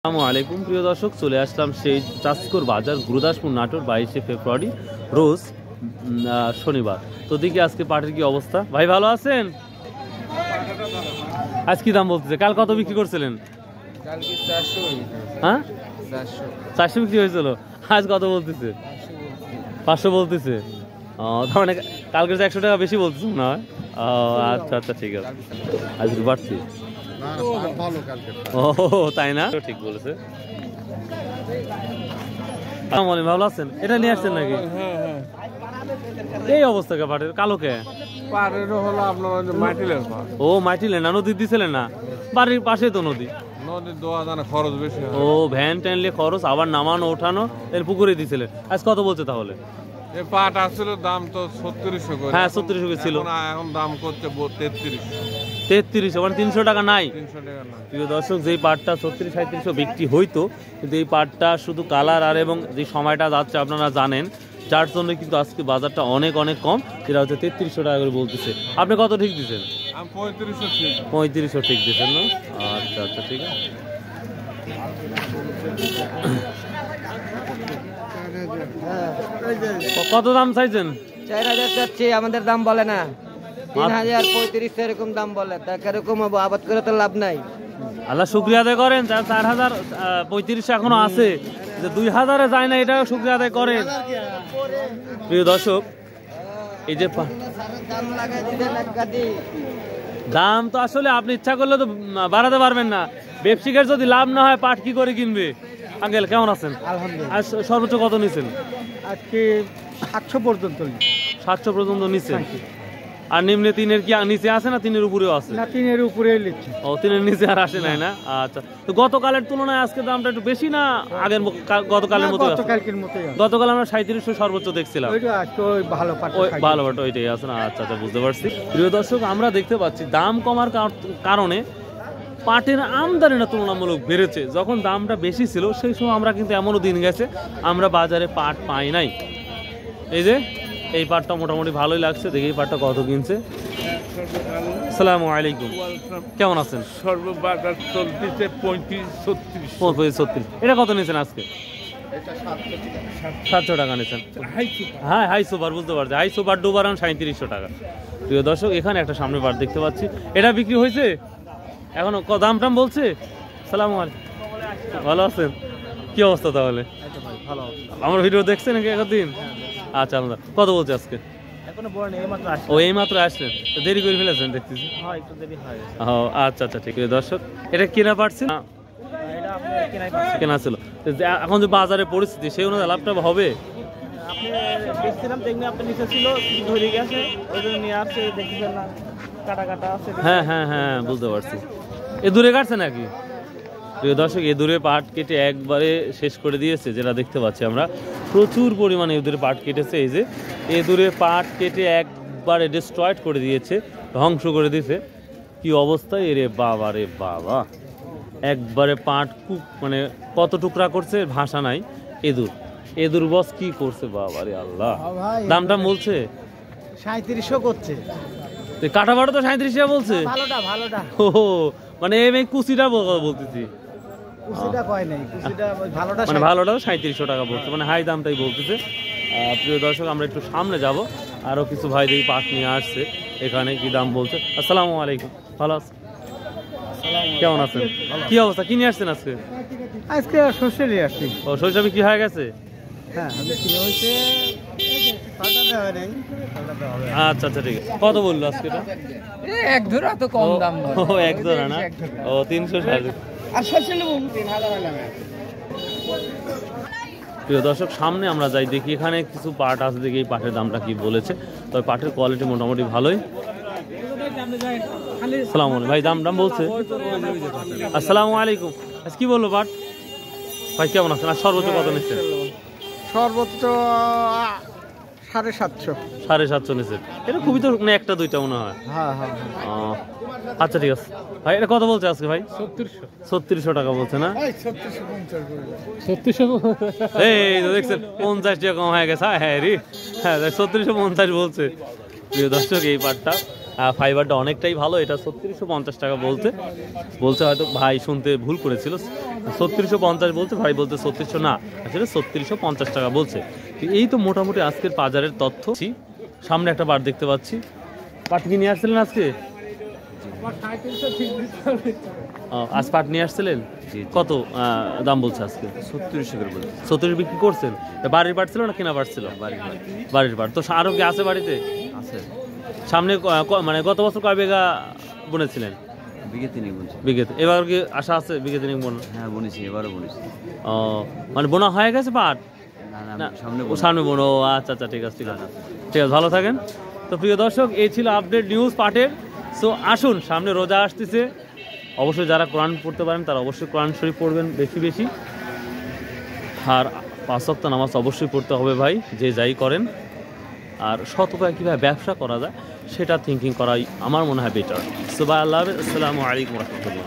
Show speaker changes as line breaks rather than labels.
আসসালামু আলাইকুম প্রিয় দর্শক, চলে আসলাম সেই চাঁচকর বাজার, গুরুদাসপুর, নাটোর, 22শে ফেব্রুয়ারি রোজ শনিবার। তো দেখি আজকে পাটের কি অবস্থা। ভাই ভালো আছেন? আজ কি দাম বলতেছে? কাল কত বিক্রি করছিলেন? হ্যাঁ, 400 বিক্রি হয়েছিল। আজ কত বলতেছে? 500 বলতেছে। তার মানে কালকে 100 টাকা বেশি বলতেছে না? আচ্ছা আচ্ছা, ঠিক আছে। আজকে বাড়ছি। ও তাই না? ঠিক বলেছে। ভালো আছেন? এটা নিয়ে আসছেন নাকি? এই অবস্থা কে পাটের? কালো কে? ও মাইটিলেন না? নদী দিছিলেন না? বাড়ির পাশে তো নদী।
খরচ বেশি।
ও ভ্যান টানলে খরচ, আবার নামানো ওঠানো, এর পুকুরে দিছিলেন। আজ কত বলছে তাহলে?
পাট আসলে দাম তো 3600 করে।
হ্যাঁ 3600 ছিল,
এখন দাম করছে
3300, মানে 300 টাকা নাই।
300 টাকা না।
প্রিয় দর্শক, যেই পাটটা 3600-3700 বিক্রি হইতো, কিন্তু এই পাটটা শুধু কালার আর এবং যে সময়টা যাচ্ছে আপনারা জানেন, যার জন্য কিন্তু আজকে বাজারটা অনেক অনেক কম। এটা হচ্ছে 3300 টাকা করে বলতেছে। আপনি কত ঠিক দিচ্ছেন?
আমি 3500 ঠিক।
3500 ঠিক দিচ্ছেন না? আচ্ছা আচ্ছা, ঠিক আছে। কত দাম চাইছেন?
4000 চাচ্ছি, আমাদের দাম বলে না। 3000 3500 এরকম দাম বলে। তা কিরকম আবাদ করে তো লাভ নাই।
আল্লাহ শুক্রিয়া আদায় করেন। 4035 এখনো আছে, যে 2000-এ যায় না, এটাও শুক্রিয়া আদায় করেন। প্রিয় দর্শক, এই যে দাম তো আসলে আপনি ইচ্ছা করলে তো বাড়াতে পারবেন না। ব্যবসায়ীর যদি লাভ না হয়, পাট কি করে কিনবে? আঙ্কেল কেমন আছেন?
আলহামদুলিল্লাহ।
সর্বোচ্চ কত নিছেন
আজকে 700 পর্যন্ত।
700 পর্যন্ত নিছেন। আর নিম্নে 3-এর কি নিচে আছে না 3-এর উপরেও আছে?
না, 3-এর উপরেই লিখছে।
ও 3-এর নিচে আর আসে নাই না? আচ্ছা, তো গতকালের তুলনায় আজকে দামটা একটু বেশি না আগের গতকালের মতো? গতকাল আমরা 3700 সর্বোচ্চ দেখছিলাম।
ভালো
পাট ওইটাই আছে না? আচ্ছা আচ্ছা, বুঝতে পারছি। প্রিয় দর্শক, আমরা দেখতে পাচ্ছি দাম কমার কারণে পাটের আমদানিটা তুলনামূলক বেড়েছে। যখন দামটা বেশি ছিল সেই সময় আমরা কিন্তু এমনও দিন গেছে আমরা বাজারে পাট পাই নাই। এই যে এই পাটটা মোটামুটি ভালোই লাগছে। দেখি এই পাটটা কত কিনছে। আসসালামু আলাইকুম, কেমন আছেন?
সর্ববাজার চলতেছে 35-36।
এটা কত নিয়েছেন আজকে? 700 টাকা নিয়েছেন। হ্যাঁ হাই সুপার, বুঝতে পারছি। হাই সুপার ডুবারান 3700 টাকা। প্রিয় দর্শক, এখানে একটা সামনে পাট দেখতে পাচ্ছি। এটা বিক্রি হয়েছে এখনো? দাম টাম বলছে? সালাম আলাইকুম, ভালো আছেন? কি অবস্থা তাহলে? আমার ভিডিও দেখছেন নাকি একদিন? আচ্ছা, আমরা কত বলছে আজকে? ও এই মাত্র আসলেন, দেরি করে ফেলেছেন দেখতেছি। ও আচ্ছা আচ্ছা, ঠিক আছে। দর্শক, এটা কেনা পারছেন? কেনা ছিল। এখন যে বাজারে পরিস্থিতি, সেই অনুযায়ী লাভটা হবে? হ্যাঁ হ্যাঁ হ্যাঁ, বুঝতে পারছি। এ দূরে কাটছে নাকি? প্রিয় দর্শক, এ দূরে পাট কেটে একবারে শেষ করে দিয়েছে। যেটা দেখতে পাচ্ছি আমরা, প্রচুর পরিমাণে এ দূরে পাট কেটেছে। এই যে এ দূরে পাট কেটে একবারে ডিস্ট্রয়েড করে দিয়েছে, ধ্বংস করে দিয়েছে। কি অবস্থা এরে বাবা রে বাবা! একবারে পাট মানে কত টুকরা করছে, ভাষা নাই। এদুর বস কি করছে বাবা রে আল্লাহ! দামটা বলছে
3700 করছে।
কাটা বাটা তো 3700 বলছে।
ভালোটা
ও মানে এই কুচিটা বলতেছি, মানে ভালোটাও 3700 টাকা বলছে, মানে হাই দামটাই বলতেছে। প্রিয় দর্শক, আমরা একটু সামনে যাব, আরো কিছু ভাই দেখি পাট নিয়ে আসছে এখানে। কি দাম বলছে? আসসালামু আলাইকুম, ভালো আছেন? কেমন আছেন? কি অবস্থা? কি নিয়ে আসছেন আজকে?
আজকে সরষে নিয়ে আসছি।
ও সরিষা বিক্রি হয়ে গেছে?
হ্যাঁ,
আচ্ছা আচ্ছা, ঠিক আছে। কত বললো আজকে?
এক ধরা তো কম দাম।
ও এক ধরা না? ও 300। প্রিয় দর্শক, সামনে আমরা যাই, দেখি এখানে কিছু পাট আছে, দেখি এই পাটের দামটা কি বলেছে। তবে পাটের কোয়ালিটি মোটামুটি ভালোই। আসসালামু আলাইকুম ভাই, দাম বলছে? আসসালামু আলাইকুম, কি বললো পাট? ভাই কেমন আছেন? আর সর্বোচ্চ কত নিচ্ছেন?
সর্বোচ্চ 750।
750 নিচ্ছেন? এটা খুবই তো মানে একটা দুইটা মনে হয়। আচ্ছা ঠিক আছে ভাই। এটা কত বলছে আজকে ভাই? 3600 টাকা বলছে না? এই তো দেখছেন 50 টাকা কম হয়ে গেছে। হ্যাঁ রে, হ্যাঁ 3650 বলছে। প্রিয় দর্শক, এই পাটটা ফাইবারটা অনেকটাই ভালো। এটা 3650 টাকা বলছে। হয়তো ভাই শুনতে ভুল করেছিল, 3650 বলছে, ভাই বলতে 3600 না, আসলে 3650 টাকা বলছে। তো এই তো মোটামুটি আজকের বাজারের তথ্য। সামনে একটা পাট দেখতে পাচ্ছি, পাট কি নিয়ে আসছিলেন আজকে? আজ পাট নিয়ে আসছিলেন, কত দাম বলছে আজকে?
3600 করে বলছে।
37 বিক্রি করছেন। বাড়ির পাট ছিল না কেনা পাট ছিল? বাড়ির পাট। তো আরো কি আছে বাড়িতে?
আছে।
সামনে মানে গত বছর কয় বিঘা বুনেছিলেন?
বিঘে 3 বলছে।
বিঘে, এবার কি আশা আছে বিঘে 3 বোনা?
হ্যাঁ বুনেছি, এবারও বুনেছি।
ও মানে বোনা হয়ে গেছে পাট?
না
না,
সামনে
সামনে বোনো। আচ্ছা আচ্ছা, ঠিক আছে ঠিক আছে ঠিক আছে, ভালো থাকেন। তো প্রিয় দর্শক, এই ছিল আপডেট নিউজ পাটের। সো আসুন, সামনে রোজা আসতেছে, অবশ্যই যারা কোরআন পড়তে পারেন তারা অবশ্যই কোরআন শরীফ পড়বেন বেশি বেশি। আর 5 ওয়াক্ত নামাজ অবশ্যই পড়তে হবে ভাই, যে যাই করেন। আর সৎ উপায়ে কীভাবে ব্যবসা করা যায় সেটা থিঙ্কিং করাই আমার মনে হয় বেটার। সো বাই, আল্লাহ হাফেজ, আসসালামু আলাইকুম রহমতুল্লাহ।